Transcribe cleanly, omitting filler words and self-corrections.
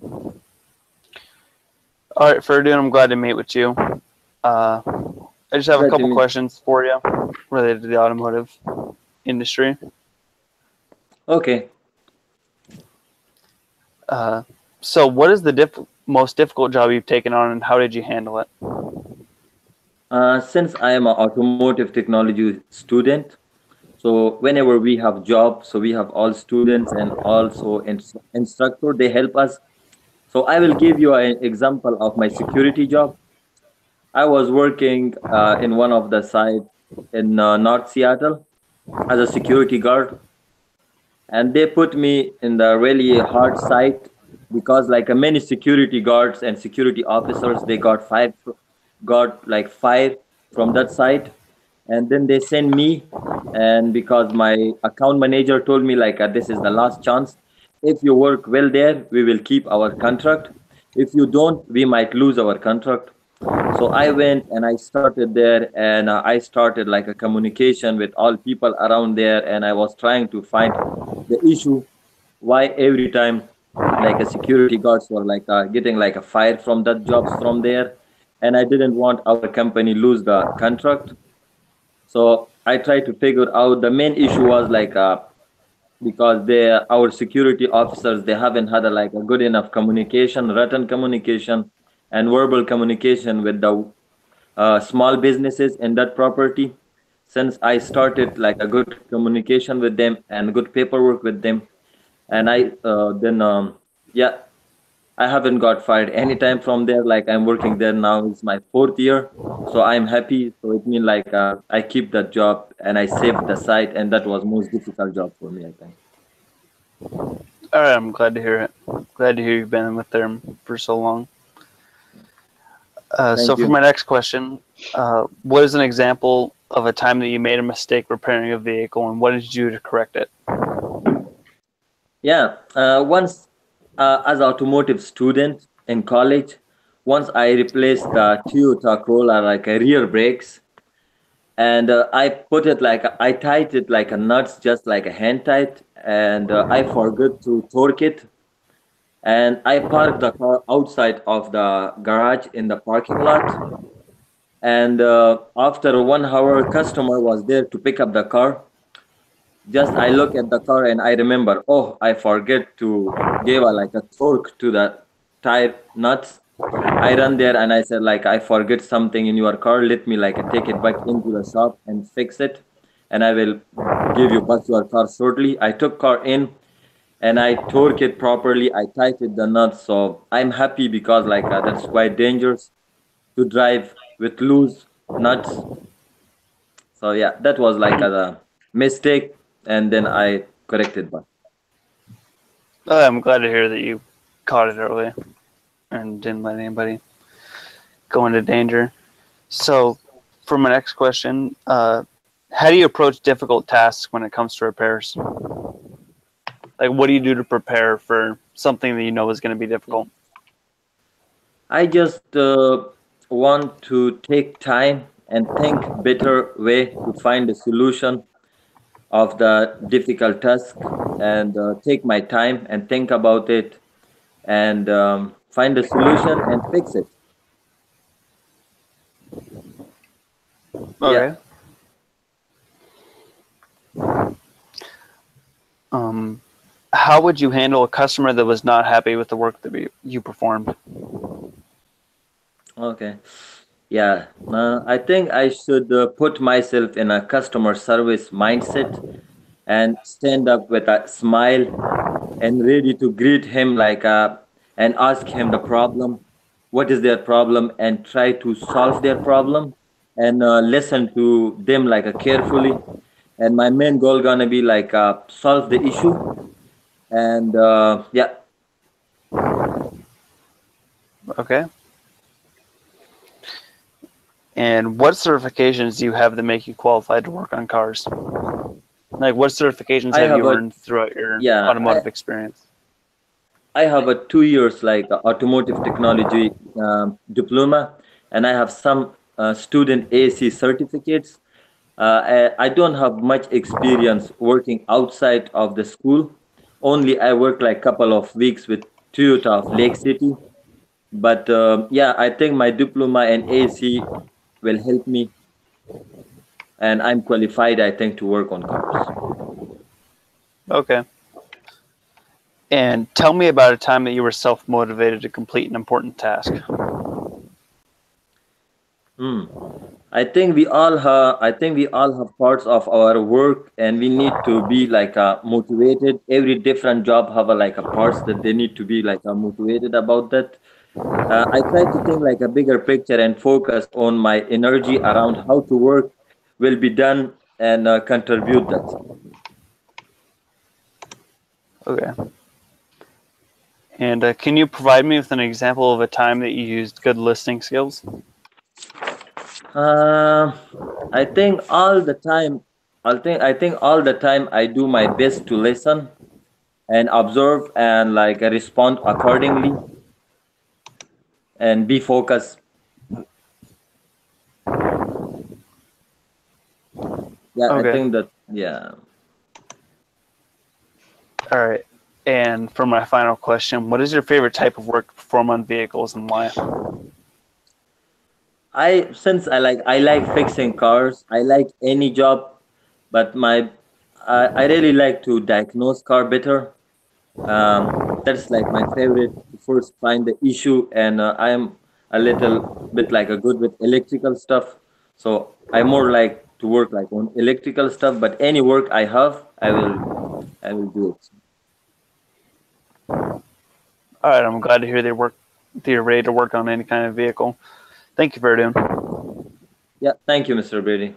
All right, Faridoon, I'm glad to meet with you. I just have a Glad to couple meet. questions for you related to the automotive industry. Okay. Uh, so, what is the most difficult job you've taken on, and how did you handle it? Since I am an automotive technology student, so whenever we have job, so we have all students and also instructor. They help us. So I will give you an example of my security job. I was working in one of the sites in North Seattle as a security guard, and they put me in the really hard site because like many security guards and security officers, they got like fired from that site, and then they send me. And because my account manager told me like this is the last chance, if you work well there we will keep our contract, if you don't we might lose our contract. So I went and I started there, and I started like a communication with all people around there, and I was trying to find the issue why every time like a security guards were like getting like a fire from that jobs from there, and I didn't want our company lose the contract. So I tried to figure out the main issue was like because our security officers, they haven't had a, like a good enough communication, written communication and verbal communication with the small businesses in that property. Since I started like a good communication with them and good paperwork with them, and I then yeah, I haven't got fired anytime from there. Like I'm working there now. It's my fourth year, so I'm happy. So it means like I keep that job and I saved the site, and that was most difficult job for me, I think. All right, I'm glad to hear it. Glad to hear you've been with them for so long. So, Thank for you. my next question, what is an example of a time that you made a mistake repairing a vehicle, and what did you do to correct it? Yeah, once as automotive student in college, once I replaced the Toyota Corolla like a rear brakes, and I put it like I tied it like a nuts, just like a hand tight, and I forgot to torque it, and I parked the car outside of the garage in the parking lot. And after 1 hour, customer was there to pick up the car. Just I look at the car and I remember, oh, I forget to give a like a torque to the tire nuts. I run there and I said like I forget something in your car. Let me like take it back into the shop and fix it, and I will give you back your car shortly. I took car in and I torque it properly. I tightened the nuts, so I'm happy because like that's quite dangerous to drive with loose nuts. So yeah, that was like a mistake, and then I corrected back. I'm glad to hear that you caught it early and didn't let anybody go into danger. So, for my next question, how do you approach difficult tasks when it comes to repairs? Like, what do you do to prepare for something that you know is going to be difficult? I just want to take time and think better way to find a solution of the difficult task, and take my time and think about it, and find a solution and fix it. Yeah. Okay. Um, how would you handle a customer that was not happy with the work that you performed? Okay. Yeah. I think I should put myself in a customer service mindset and stand up with a smile and ready to greet him like and ask him the problem, what is their problem, and try to solve their problem, and listen to them like carefully. And my main goal gonna be like solve the issue, and yeah. Okay. And what certifications do you have that make you qualified to work on cars? Like, what certifications I have have you a earned throughout your yeah automotive experience? I have a 2 years like automotive technology diploma, and I have some student AC certificates. I don't have much experience working outside of the school. Only I work like couple of weeks with Toyota of Lake City. But yeah, I think my diploma and AC will help me, and I'm qualified, I think, to work on cars. Okay. And tell me about a time that you were self motivated to complete an important task. Hmm. I think we all have parts of our work, and we need to be like motivated. Every different job have a like a parts that they need to be like motivated about that. I try to think like a bigger picture and focus on my energy around how to work will be done and contribute that. Okay. And can you provide me with an example of a time that you used good listening skills? Uh, I think all the time. I think all the time I do my best to listen and observe and like respond accordingly and be focused. Yeah, I Okay. think that. Yeah. All right. And for my final question, what is your favorite type of work to perform on vehicles and why? I like fixing cars. I like any job, but I really like to diagnose car better. That's like my favorite to first find the issue, and I am a little bit like a good with electrical stuff. So I more like to work like on electrical stuff. But any work I have, I will do it. All right. I'm glad to hear that you're ready to work on any kind of vehicle. Thank you, Faridoon. Yeah. Thank you, Mr. Brady.